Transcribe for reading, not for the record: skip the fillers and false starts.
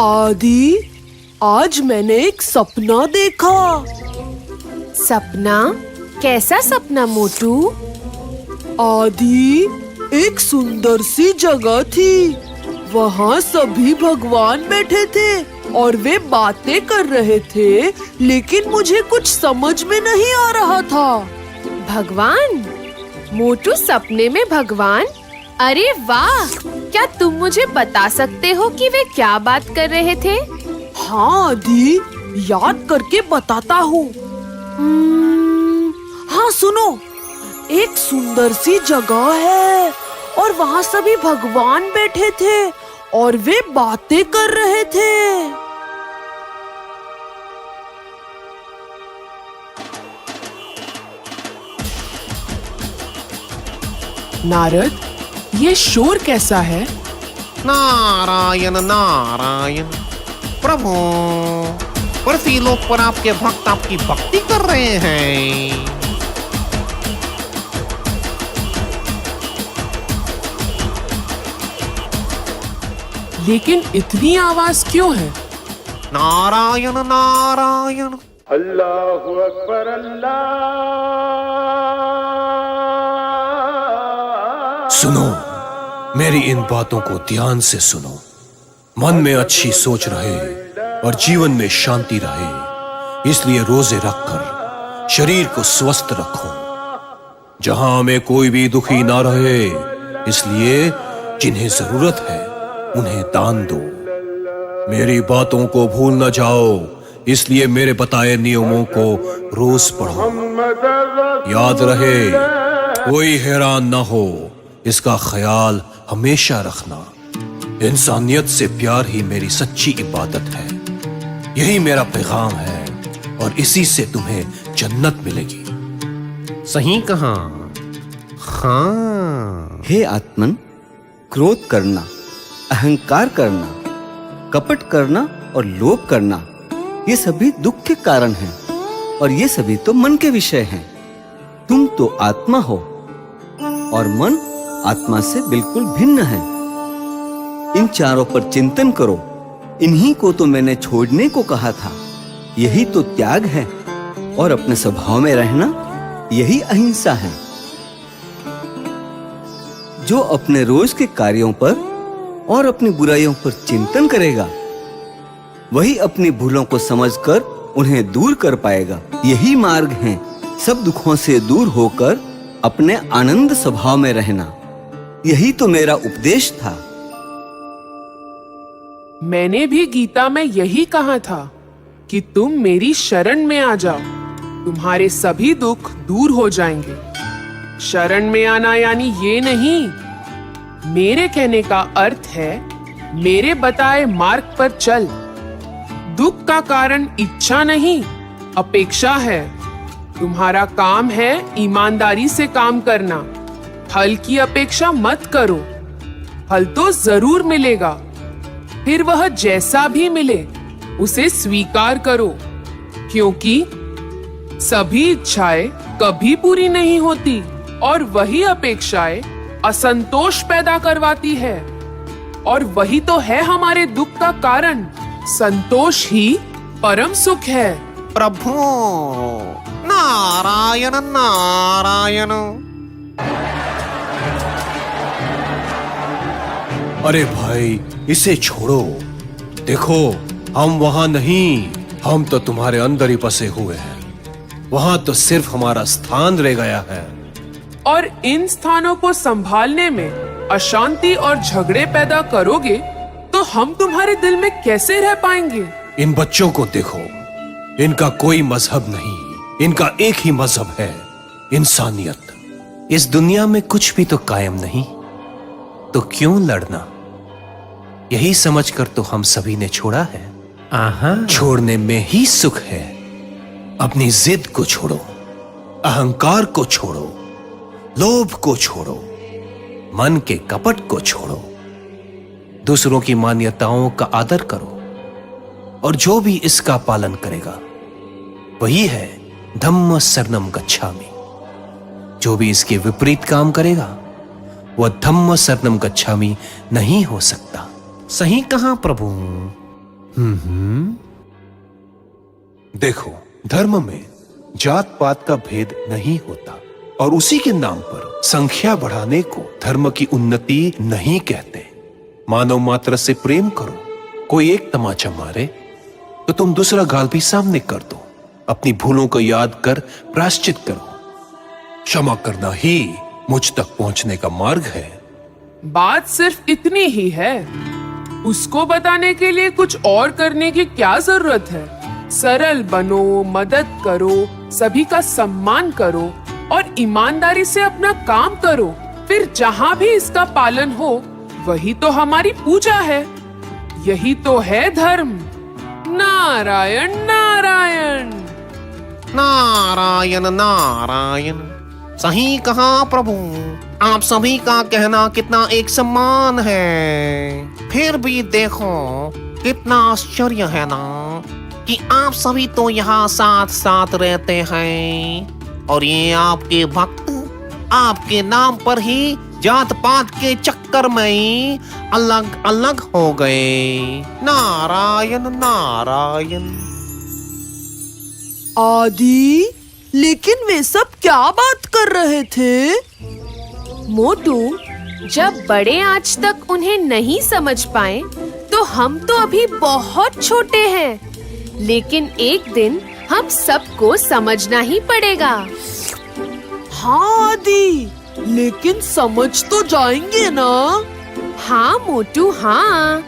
आदि, आज मैंने एक सपना देखा। सपना? कैसा सपना मोटू? आदि, एक सुंदर सी जगह थी। वहाँ सभी भगवान बैठे थे और वे बातें कर रहे थे, लेकिन मुझे कुछ समझ में नहीं आ रहा था। भगवान? मोटू, सपने में भगवान? अरे वाह! क्या तुम मुझे बता सकते हो कि वे क्या बात कर रहे थे? हाँ आदि, याद करके बताता हूँ। हाँ सुनो, एक सुंदर सी जगह है और वहाँ सभी भगवान बैठे थे और वे बातें कर रहे थे। नारद, ये शोर कैसा है? नारायण नारायण प्रभु, पृथ्वी लोक पर आपके भक्त आपकी भक्ति कर रहे हैं। लेकिन इतनी आवाज क्यों है? नारायण नारायण। अल्लाहु अकबर अल्लाह। सुनो, मेरी इन बातों को ध्यान से सुनो। मन में अच्छी सोच रहे और जीवन में शांति रहे, इसलिए रोजे रखकर शरीर को स्वस्थ रखो। जहां में कोई भी दुखी ना रहे, इसलिए जिन्हें जरूरत है उन्हें दान दो। मेरी बातों को भूल न जाओ, इसलिए मेरे बताए नियमों को रोज पढ़ो। याद रहे, कोई हैरान ना हो, इसका ख्याल हमेशा रखना। इंसानियत से प्यार ही मेरी सच्ची इबादत है। यही मेरा पैगाम है और इसी से तुम्हें जन्नत मिलेगी। सही कहा। हाँ। हे आत्मन, क्रोध करना, अहंकार करना, कपट करना और लोभ करना, ये सभी दुख के कारण हैं और ये सभी तो मन के विषय हैं। तुम तो आत्मा हो और मन आत्मा से बिल्कुल भिन्न है। इन चारों पर चिंतन करो। इन्हीं को तो मैंने छोड़ने को कहा था। यही तो त्याग है और अपने स्वभाव में रहना, यही अहिंसा है। जो अपने रोज के कार्यों पर और अपनी बुराइयों पर चिंतन करेगा, वही अपनी भूलों को समझकर उन्हें दूर कर पाएगा। यही मार्ग है सब दुखों से दूर होकर अपने आनंद स्वभाव में रहना। यही तो मेरा उपदेश था। मैंने भी गीता में यही कहा था कि तुम मेरी शरण में आ जाओ, तुम्हारे सभी दुख दूर हो जाएंगे। शरण में आना यानी ये नहीं, मेरे कहने का अर्थ है मेरे बताए मार्ग पर चल। दुख का कारण इच्छा नहीं, अपेक्षा है। तुम्हारा काम है ईमानदारी से काम करना। फल की अपेक्षा मत करो। फल तो जरूर मिलेगा, फिर वह जैसा भी मिले उसे स्वीकार करो, क्योंकि सभी इच्छाएं कभी पूरी नहीं होती और वही अपेक्षाएं असंतोष पैदा करवाती है। और वही तो है हमारे दुख का कारण। संतोष ही परम सुख है। प्रभु नारायण नारायण। अरे भाई, इसे छोड़ो। देखो, हम वहां नहीं, हम तो तुम्हारे अंदर ही बसे हुए हैं। वहां तो सिर्फ हमारा स्थान रह गया है। और इन स्थानों को संभालने में अशांति और झगड़े पैदा करोगे तो हम तुम्हारे दिल में कैसे रह पाएंगे? इन बच्चों को देखो, इनका कोई मजहब नहीं, इनका एक ही मजहब है, इंसानियत। इस दुनिया में कुछ भी तो कायम नहीं, तो क्यों लड़ना? यही समझकर तो हम सभी ने छोड़ा है। छोड़ने में ही सुख है। अपनी जिद को छोड़ो, अहंकार को छोड़ो, लोभ को छोड़ो, मन के कपट को छोड़ो, दूसरों की मान्यताओं का आदर करो, और जो भी इसका पालन करेगा वही है धम्म शरणम गच्छामि। जो भी इसके विपरीत काम करेगा वह धम्म शरणम गच्छामि नहीं हो सकता। सही कहा प्रभु। देखो, धर्म में जात पात का भेद नहीं होता और उसी के नाम पर संख्या बढ़ाने को धर्म की उन्नति नहीं कहते। मानव मात्र से प्रेम करो। कोई एक तमाचा मारे तो तुम दूसरा गाल भी सामने कर दो। अपनी भूलों को याद कर प्रायश्चित करो। क्षमा करना ही मुझ तक पहुंचने का मार्ग है। बात सिर्फ इतनी ही है। उसको बताने के लिए कुछ और करने की क्या जरूरत है? सरल बनो, मदद करो, सभी का सम्मान करो और ईमानदारी से अपना काम करो। फिर जहाँ भी इसका पालन हो वही तो हमारी पूजा है। यही तो है धर्म। नारायण नारायण। नारायण नारायण। सही कहा प्रभु, आप सभी का कहना कितना एक समान है। फिर भी देखो कितना आश्चर्य है ना कि आप सभी तो यहाँ साथ साथ रहते हैं और ये आपके भक्त आपके नाम पर ही जात पात के चक्कर में ही अलग अलग हो गए। नारायण नारायण। आदि, लेकिन वे सब क्या बात कर रहे थे? मोटू, जब बड़े आज तक उन्हें नहीं समझ पाए तो हम तो अभी बहुत छोटे हैं, लेकिन एक दिन हम सबको समझना ही पड़ेगा। हाँ आदि, लेकिन समझ तो जाएंगे ना? हाँ मोटू, हाँ।